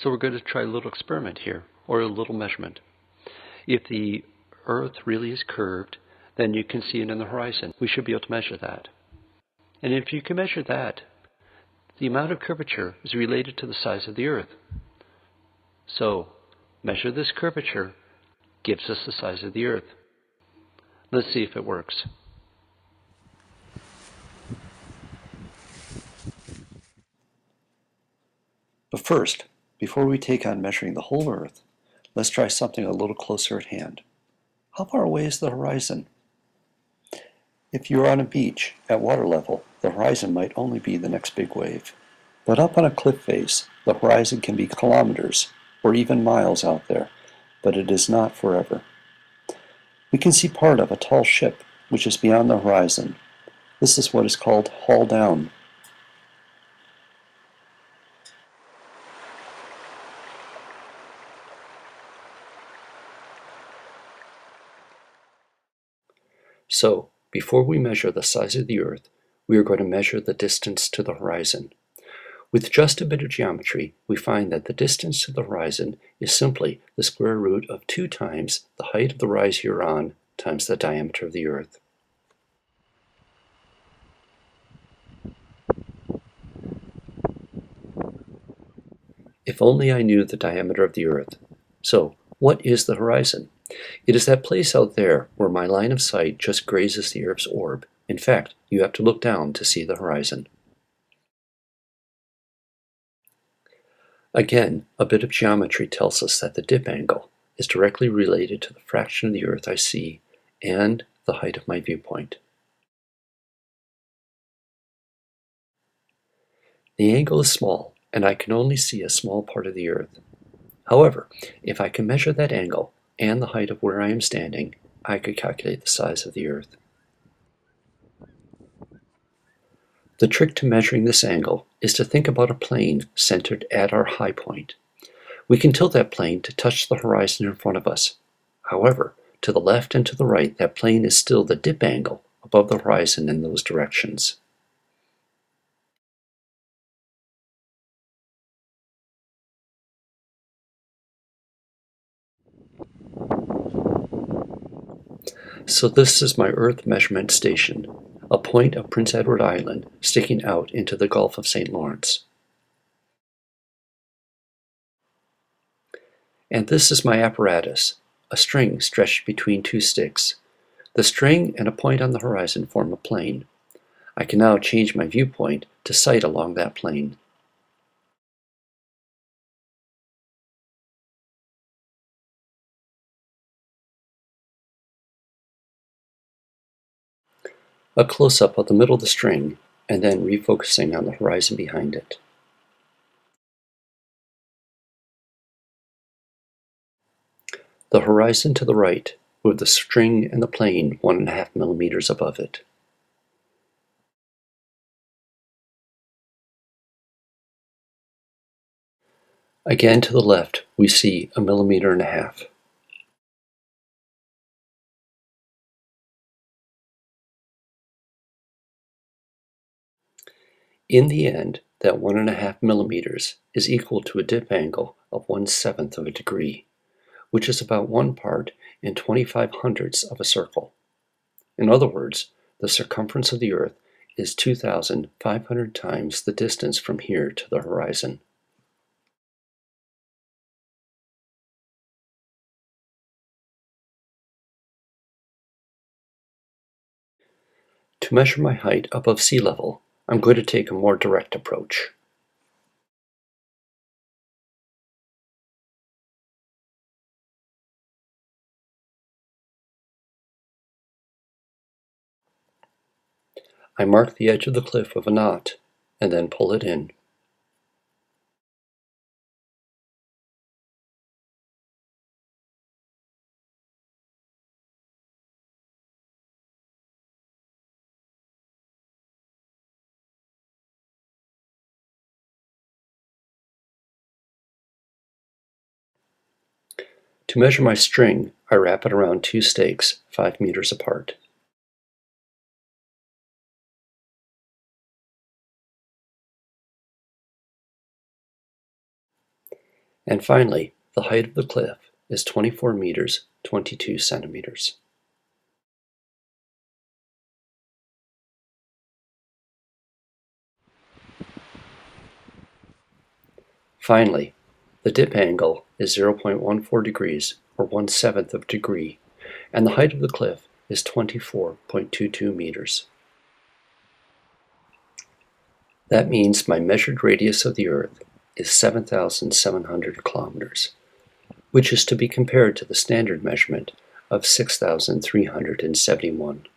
So we're going to try a little experiment here, or a little measurement. If the Earth really is curved, then you can see it in the horizon. We should be able to measure that. And if you can measure that, the amount of curvature is related to the size of the Earth. So, measure this curvature gives us the size of the Earth. Let's see if it works. But first, before we take on measuring the whole Earth, let's try something a little closer at hand. How far away is the horizon? If you're on a beach at water level, the horizon might only be the next big wave. But up on a cliff face, the horizon can be kilometers or even miles out there, but it is not forever. We can see part of a tall ship which is beyond the horizon. This is what is called hull down. So, before we measure the size of the Earth, we are going to measure the distance to the horizon. With just a bit of geometry, we find that the distance to the horizon is simply the square root of 2 times the height of the rise you're on times the diameter of the Earth. If only I knew the diameter of the Earth. So, what is the horizon? It is that place out there where my line of sight just grazes the Earth's orb. In fact, you have to look down to see the horizon. Again, a bit of geometry tells us that the dip angle is directly related to the fraction of the Earth I see and the height of my viewpoint. The angle is small, and I can only see a small part of the Earth. However, if I can measure that angle and the height of where I am standing, I could calculate the size of the Earth. The trick to measuring this angle is to think about a plane centered at our high point. We can tilt that plane to touch the horizon in front of us. However, to the left and to the right, that plane is still the dip angle above the horizon in those directions. So this is my Earth measurement station, a point of Prince Edward Island sticking out into the Gulf of St. Lawrence. And this is my apparatus, a string stretched between 2 sticks. The string and a point on the horizon form a plane. I can now change my viewpoint to sight along that plane. A close-up of the middle of the string, and then refocusing on the horizon behind it. The horizon to the right, with the string and the plane 1.5 millimeters above it. Again to the left, we see 1.5 millimeters. In the end, that 1.5 millimeters is equal to a dip angle of 1/7 of a degree, which is about 1 part in 25/100ths of a circle. In other words, the circumference of the Earth is 2,500 times the distance from here to the horizon. To measure my height above sea level, I'm going to take a more direct approach. I mark the edge of the cliff with a knot, and then pull it in. To measure my string, I wrap it around 2 stakes, 5 meters apart. And finally, the height of the cliff is 24 meters, 22 centimeters. Finally, the dip angle is 0.14 degrees, or 1/7 of a degree, and the height of the cliff is 24.22 meters. That means my measured radius of the Earth is 7,700 kilometers, which is to be compared to the standard measurement of 6,371.